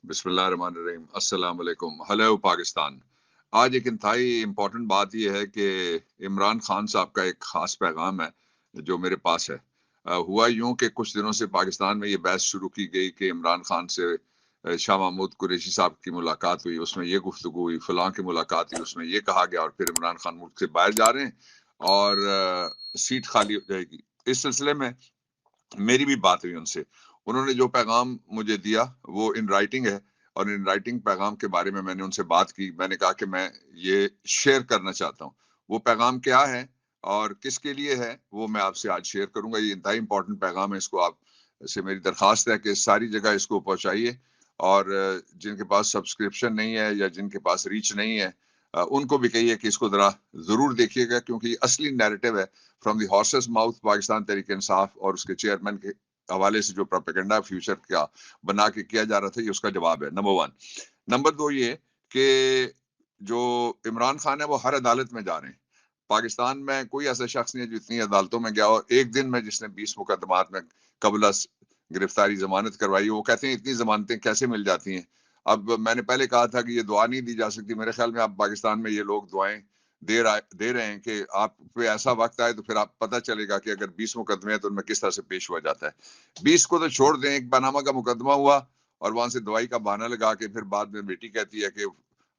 बिस्मिल्लाहिर्रहमानिर्रहीम। अस्सलाम वालेकुम। हेलो पाकिस्तान। आज एक इंतहाई इम्पोर्टेंट बात यह है कि इमरान खान साहब का एक ख़ास पैगाम है जो मेरे पास है। हुआ यूं कि कुछ दिनों से पाकिस्तान में ये बहस शुरू की गई कि इमरान खान से शाह महमूद कुरैशी साहब की मुलाकात हुई, उसमें ये गुफ्तगू हुई, फलां की मुलाकात हुई, उसमें ये कहा गया, और फिर इमरान खान मुल्क से बाहर जा रहे हैं और सीट खाली हो जाएगी। इस सिलसिले में मेरी भी बात हुई उनसे। उन्होंने जो पैगाम मुझे दिया वो इन राइटिंग है, और इन राइटिंग पैगाम के बारे में मैंने उनसे बात की। मैंने कहा कि मैं ये शेयर करना चाहता हूँ। वो पैगाम क्या है और किसके लिए है वो मैं आपसे आज शेयर करूंगा। ये इंतहाई इंपॉर्टेंट पैगाम है, इसको आप से मेरी दरखास्त है कि सारी जगह इसको पहुंचाइए, और जिनके पास सब्सक्रिप्शन नहीं है या जिनके पास रीच नहीं है उनको भी कहिए कि इसको जरा जरूर देखिएगा, क्योंकि ये असली नैरेटिव है from the horses mouth. Pakistan Tehreek Insaf और उसके चेयरमैन के हवाले से जो प्रोपेगेंडा फ्यूचर का बना के किया जा रहा था, ये उसका जवाब है, नंबर वन। नंबर दो ये कि जो इमरान खान है वो हर अदालत में जा रहे हैं। पाकिस्तान में कोई ऐसा शख्स नहीं है जो इतनी अदालतों में गया और एक दिन में जिसने 20 मुकदमात में कबला गिरफ्तारी जमानत करवाई। वो कहते हैं इतनी जमानतें कैसे मिल जाती हैं। अब मैंने पहले कहा था कि ये दुआ नहीं दी जा सकती। मेरे ख्याल में अब पाकिस्तान में ये लोग दुआएं दे रहे हैं कि आप पे ऐसा वक्त आए तो फिर आप पता चलेगा कि अगर 20 मुकदमे हैं तो उनमें किस तरह से पेश हुआ जाता है। 20 को तो छोड़ दें, एक पनामा का मुकदमा हुआ और वहां से दवाई का बहाना लगा के फिर बाद में बेटी कहती है कि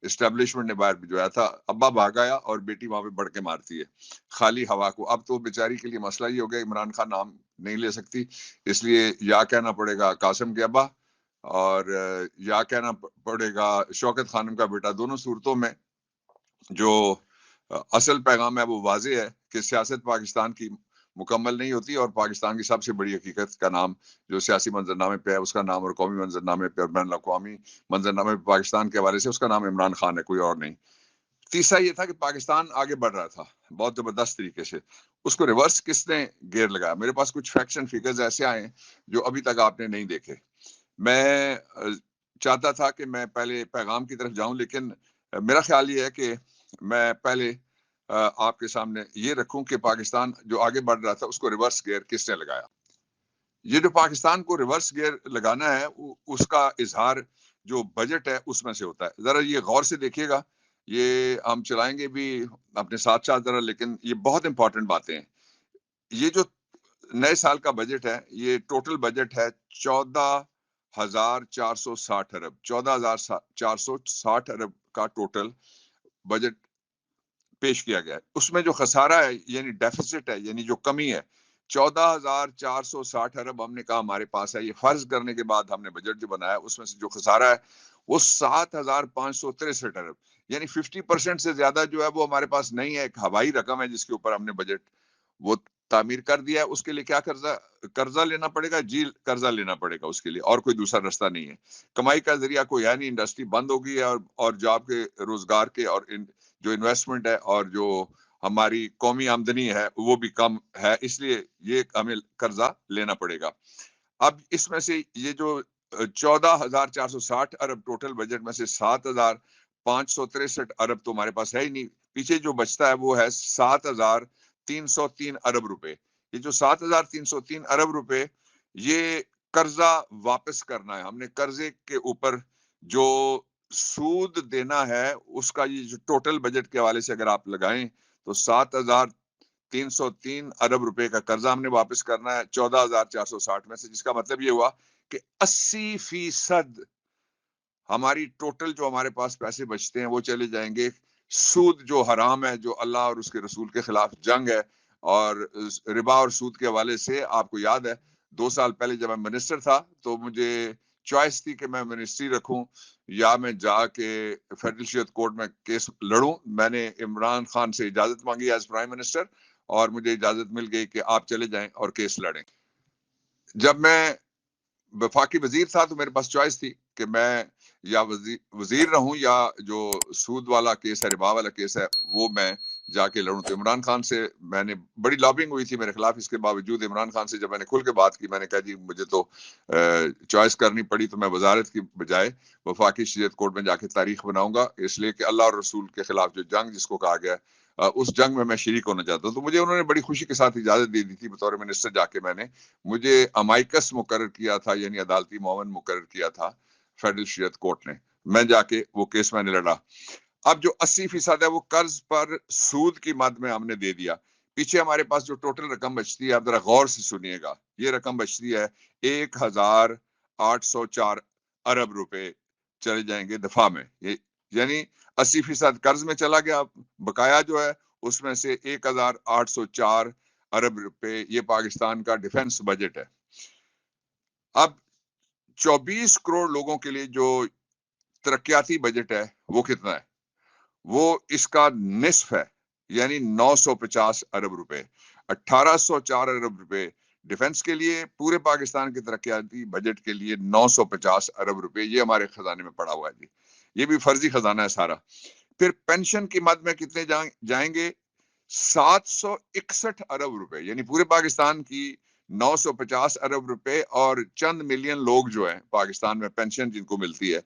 इस्टेब्लिशमेंट ने बाहर भिजवाया था, अब्बा भाग आया और बेटी वहां पे बढ़ के मारती है खाली हवा को। अब तो बेचारी के लिए मसला ही हो गया, इमरान खान नाम नहीं ले सकती, इसलिए या कहना पड़ेगा कासिम के अब्बा, और या कहना पड़ेगा शौकत खानम का बेटा। दोनों सूरतों में जो असल पैगाम है वो वाज़ेह है कि सियासत पाकिस्तान की मुकम्मल नहीं होती, और पाकिस्तान की सबसे बड़ी हकीकत का नाम जो सियासी मंजरनामे पे है उसका नाम, और कौमी मंजरनामे पे और बैन अवी मंजरनामे पे पाकिस्तान के हवाले से उसका नाम इमरान खान है, कोई और नहीं। तीसरा ये था कि पाकिस्तान आगे बढ़ रहा था बहुत जबरदस्त तरीके से, उसको रिवर्स किसने गेयर लगाया। मेरे पास कुछ फैक्ट्स एंड फिगर्स ऐसे आए हैं जो अभी तक आपने नहीं देखे। मैं चाहता था कि मैं पहले पैगाम की तरफ जाऊं, लेकिन मेरा ख्याल ये है कि मैं पहले आपके सामने ये रखूं कि पाकिस्तान जो आगे बढ़ रहा था उसको रिवर्स गियर किसने लगाया। ये जो पाकिस्तान को रिवर्स गियर लगाना है उसका इजहार जो बजट है उसमें से होता है। जरा ये गौर से देखिएगा, ये हम चलाएंगे भी अपने साथ साथ जरा, लेकिन ये बहुत इंपॉर्टेंट बातें हैं। ये जो नए साल का बजट है, ये टोटल बजट है 14,460 अरब। 14,460 अरब का टोटल बजट पेश किया गया है। उसमें जो खसारा है यानी डेफिसिट है, यानी जो कमी है, 14,460 अरब हमने कहा हमारे पास है। ये फर्ज करने के बाद हमने बजट जो बनाया उसमें से जो खसारा है वो 7,563 अरब, यानी 50% से ज्यादा जो है वो हमारे पास नहीं है। एक हवाई रकम है जिसके ऊपर हमने बजट वो तामीर कर दिया है। उसके लिए क्या कर्जा कर्जा लेना पड़ेगा जी, कर्जा लेना पड़ेगा उसके लिए, और कोई दूसरा रास्ता नहीं है। कमाई का जरिया कोई है नहीं, इंडस्ट्री बंद हो गई है, और जॉब के, रोजगार के, और जो इन्वेस्टमेंट है और जो हमारी कौमी आमदनी है वो भी कम है, इसलिए ये हमें कर्जा लेना पड़ेगा। अब इसमें से ये जो 14,460 अरब टोटल बजट में से 7,563 अरब तो हमारे पास है ही नहीं। पीछे जो बचता है वो है 7,303 अरब रुपए। ये जो 7,303 अरब रुपए, ये कर्जा वापस करना है हमने। कर्जे के ऊपर जो सूद देना है उसका ये जो टोटल बजट के हवाले से अगर आप लगाएं तो 7,303 अरब रुपए का कर्जा हमने वापस करना है 14,460 में से, जिसका मतलब ये हुआ कि 80% हमारी टोटल जो हमारे पास पैसे बचते हैं वो चले जाएंगे सूद, जो हराम है, जो अल्लाह और उसके रसूल के खिलाफ जंग है। और रिबा और सूद के हवाले से आपको याद है 2 साल पहले जब मैं मिनिस्टर था तो मुझे चॉइस थी कि मैं मिनिस्ट्री रखूं या मैं जाके फेडरल शरीयत कोर्ट में केस लड़ूं। मैंने इमरान खान से इजाजत मांगी एज प्राइम मिनिस्टर, और मुझे इजाजत मिल गई कि आप चले जाएं और केस लड़ें। जब मैं वफाकी वजीर था तो मेरे पास चॉइस थी कि मैं या वजीर रहूं या जो सूद वाला केस है, रिबा वाला केस है, वो मैं जाके लड़ूं। तो इमरान खान से मैंने बड़ी लॉबिंग हुई थी मेरे खिलाफ। इसके बावजूद इमरान खान से जब मैंने खुल के बात की, मैंने कहा जी मुझे तो चॉइस करनी पड़ी, तो मैं वजारत की बजाय वफाकी शरीयत कोर्ट में जाके तारीख बनाऊंगा, इसलिए कि अल्लाह और रसूल के खिलाफ जो जंग जिसको कहा गया उस जंग में मैं शरीक होना चाहता हूँ। तो मुझे उन्होंने बड़ी खुशी के साथ इजाजत दे दी थी बतौर मिनिस्टर। जाके मैंने, मुझे अमाइकस मुकर्रर किया था, यानी अदालती मोमन मुकर्रर किया था फेडरल शरीयत कोर्ट ने, मैं जाके वो केस मैंने लड़ा। अब जो 80% है वो कर्ज पर सूद की मद में हमने दे दिया। पीछे हमारे पास जो टोटल रकम बचती है, आप जरा गौर से सुनिएगा, ये रकम बचती है 1804 अरब रुपए चले जाएंगे दफा में। ये यानी 80% कर्ज में चला गया, बकाया जो है उसमें से 1804 अरब रुपए ये पाकिस्तान का डिफेंस बजट है। अब 24 करोड़ लोगों के लिए जो तरक्याती बजट है वो कितना है? वो इसका निस्फ है, यानी 950 अरब रुपए। 1804 अरब रुपए डिफेंस के लिए, पूरे पाकिस्तान के तरक्याती बजट के लिए 950 अरब रुपए ये हमारे खजाने में पड़ा हुआ है जी। ये भी फर्जी खजाना है सारा। फिर पेंशन की मद में कितने जाएंगे? 761 अरब रुपए, यानी पूरे पाकिस्तान की 950 अरब रुपए, और चंद मिलियन लोग जो है पाकिस्तान में पेंशन जिनको मिलती है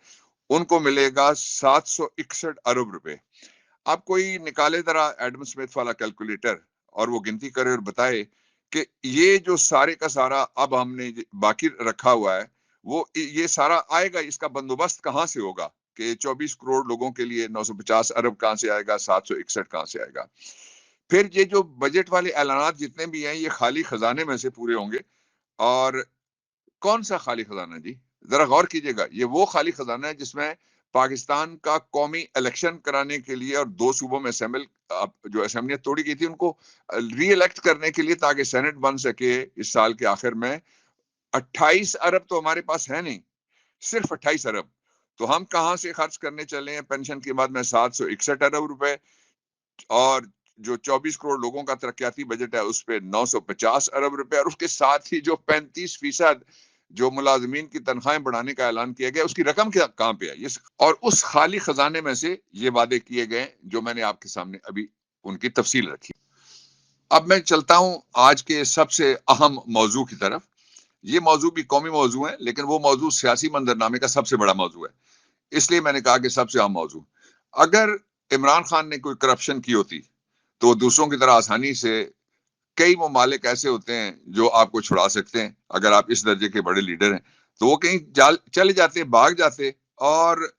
उनको मिलेगा 761 अरब रुपए। अब कोई निकाले जरा एडम स्मिथ वाला कैलकुलेटर और वो गिनती करे और बताए कि ये जो सारे का सारा अब हमने बाकी रखा हुआ है वो ये सारा आएगा, इसका बंदोबस्त कहां से होगा कि 24 करोड़ लोगों के लिए 950 अरब कहां से आएगा, 761 कहां से आएगा? फिर ये जो बजट वाले ऐलानात जितने भी हैं ये खाली खजाने में से पूरे होंगे। और कौन सा खाली खजाना जी? जरा गौर कीजिएगा, ये वो खाली खजाना है जिसमें पाकिस्तान का कौमी इलेक्शन कराने के लिए और 2 सूबों में जो असेंबलियां तोड़ी गई थी उनको री इलेक्ट करने के लिए, ताकि सेनेट बन सके इस साल के आखिर में। 28 अरब तो हमारे पास है नहीं, सिर्फ 28 अरब। तो हम कहां से खर्च करने चले हैं पेंशन के बाद में 761 अरब रुपए, और जो 24 करोड़ लोगों का तरक्याती बजट है उस पर 950 अरब रुपए, और उसके साथ ही जो 35% जो मुलाजमीन की तनख्वाहें बढ़ाने का ऐलान किया गया उसकी रकम कहां पे है? और उस खाली खजाने में से ये वादे किए गए जो मैंने आपके सामने अभी उनकी तफसील रखी। अब मैं चलता हूं आज के सबसे अहम मौजू की तरफ। ये मौजू भी कौमी मौजू है, लेकिन वो मौजू सियासी मंजरनामे का सबसे बड़ा मौजू है, इसलिए मैंने कहा कि सबसे अहम मौजू। अगर इमरान खान ने कोई करप्शन की होती तो दूसरों की तरह आसानी से, कई ममालिक ऐसे होते हैं जो आपको छुड़ा सकते हैं, अगर आप इस दर्जे के बड़े लीडर हैं तो वो कहीं चले जाते, भाग जाते, और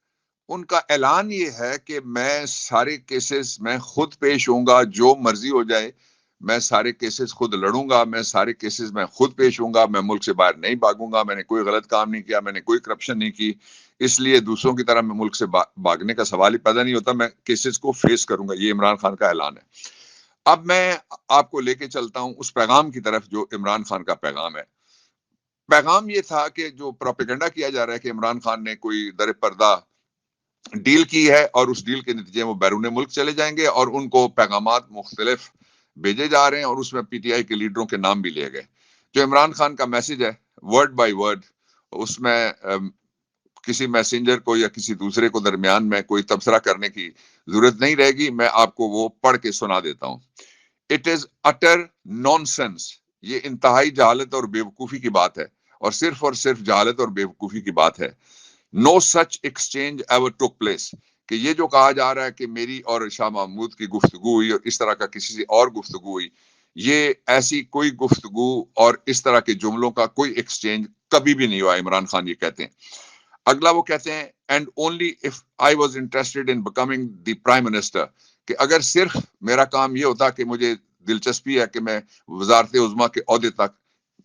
उनका ऐलान ये है कि मैं सारे केसेस में खुद पेश होऊंगा, जो मर्जी हो जाए, मैं सारे केसेस खुद लड़ूंगा, मैं सारे केसेस में खुद पेश होऊंगा, मैं मुल्क से बाहर नहीं भागूंगा, मैंने कोई गलत काम नहीं किया, मैंने कोई करप्शन नहीं की, इसलिए दूसरों की तरह मैं मुल्क से भागने का सवाल ही पैदा नहीं होता, मैं केसेस को फेस करूंगा। ये इमरान खान का ऐलान है। अब मैं आपको लेके चलता हूं उस पैगाम की तरफ जो इमरान खान का पैगाम है। पैगाम ये था कि जो प्रोपेगेंडा किया जा रहा है कि इमरान खान ने कोई दर पर्दा डील की है और उस डील के नतीजे में वो बैरून मुल्क चले जाएंगे, और उनको पैगामात मुख्तलिफ भेजे जा रहे हैं, और उसमें पीटीआई के लीडरों के नाम भी लिए गए। जो इमरान खान का मैसेज है वर्ड बाय वर्ड, उसमें किसी मैसेंजर को या किसी दूसरे को दरमियान में कोई तबसरा करने की जरूरत नहीं रहेगी। मैं आपको वो पढ़ के सुना देता हूं। इट इज अटर नॉनसेंस, ये इंतहाई जहालत और बेवकूफी की बात है, और सिर्फ जहालत और बेवकूफी की बात है। No such exchange ever took place, कि ये जो कहा जा रहा है कि मेरी और शाह महमूद की गुफ्तगू हुई और इस तरह का किसी से और गुफ्तगू हुई, ये ऐसी कोई गुफ्तगू और इस तरह के जुमलों का कोई एक्सचेंज कभी भी नहीं हुआ, इमरान खान ये कहते हैं। अगला वो कहते हैं, and only if I was interested in becoming the prime minister, कि अगर सिर्फ मेरा काम ये होता कि मुझे दिलचस्पी है कि मैं वजारत उज़्मा के ओहदे तक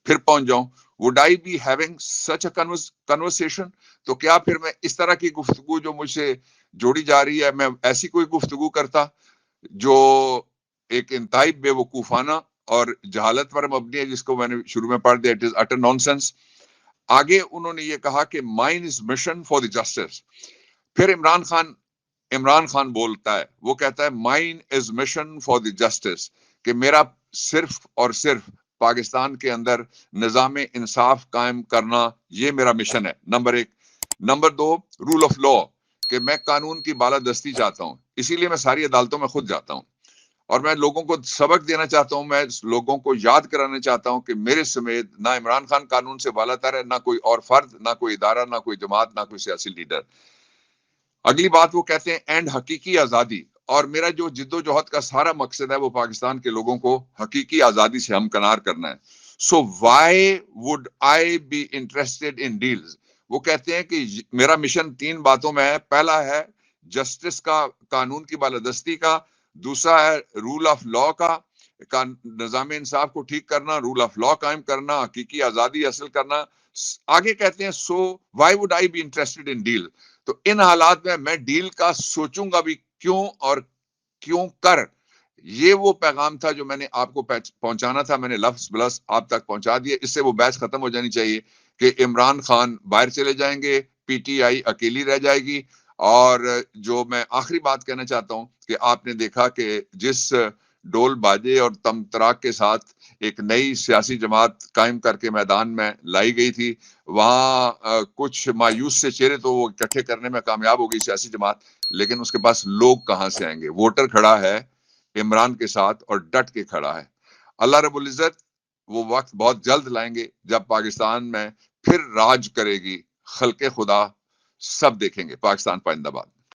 फिर पहुंच जाऊं, would I be having such a conversation, तो क्या फिर मैं इस तरह की गुफ्तगू जो मुझसे जोड़ी जा रही है, मैं ऐसी कोई गुफ्तगू करता जो एक इंतहाई बेवकूफाना और जहालत पर मबनी है, जिसको मैंने शुरू में पढ़ दिया, इट इज अटर नॉनसेंस। आगे उन्होंने ये कहा कि mine is mission for the justice. फिर इमरान खान बोलता है, वो कहता है mine is mission for the justice, कि मेरा सिर्फ और सिर्फ पाकिस्तान के अंदर निजाम इंसाफ कायम करना, ये मेरा मिशन है, number 1। Number 2, rule of law, कि मैं कानून की बालादस्ती चाहता हूं, इसीलिए मैं सारी अदालतों में खुद जाता हूं, और मैं लोगों को सबक देना चाहता हूं, मैं लोगों को याद कराना चाहता हूं कि मेरे समेत ना इमरान खान कानून से बालातर है, ना कोई और फर्द, ना कोई इदारा, ना कोई जमात, ना कोई सियासी लीडर। अगली बात वो कहते हैं, एंड हकीकी आजादी, और मेरा जो जिद्दोजहद का सारा मकसद है वो पाकिस्तान के लोगों को हकीकी आजादी से हमकनार करना है। So why would I be interested in deals, وہ کہتے ہیں کہ میرا مشن 3 باتوں میں ہے. پہلا ہے جسٹس کا، قانون کی بالادستی کا. دوسرا ہے رول آف لا کا، نظام انصاف کو ٹھیک کرنا، رول آف لا قائم کرنا، حقیقی آزادی حاصل کرنا. آگے کہتے ہیں so why would I be interested in deal. تو ان حالات میں ڈیل کا سوچوں گا بھی کیوں اور کیوں کر. یہ وہ پیغام تھا جو میں نے آپ کو پہنچانا تھا. میں نے لفظ بلفظ آپ تک پہنچا دیا. اس سے وہ بحث ختم ہو جانی چاہیے کہ عمران خان باہر چلے جائیں گے، پی ٹی آئی اکیلی رہ جائے گی. اور جو میں آخری بات کہنا چاہتا ہوں کہ آپ نے دیکھا کہ جس ڈول باجے اور تم تراک کے ساتھ ایک نئی سیاسی جماعت قائم کر کے میدان میں لائی گئی تھی، وہاں کچھ مایوس سے چہرے تو وہ اکٹھے کرنے میں کامیاب ہو گئی سیاسی جماعت، لیکن اس کے پاس لوگ کہاں سے آئیں گے؟ ووٹر کھڑا ہے عمران کے ساتھ اور ڈٹ کے کھڑا ہے. اللہ رب العزت وہ وقت بہت جلد لائیں گے جب پاکستان میں پھر راج کرے گی خلق خدا. سب دیکھیں گے. پاکستان پائندہ باد.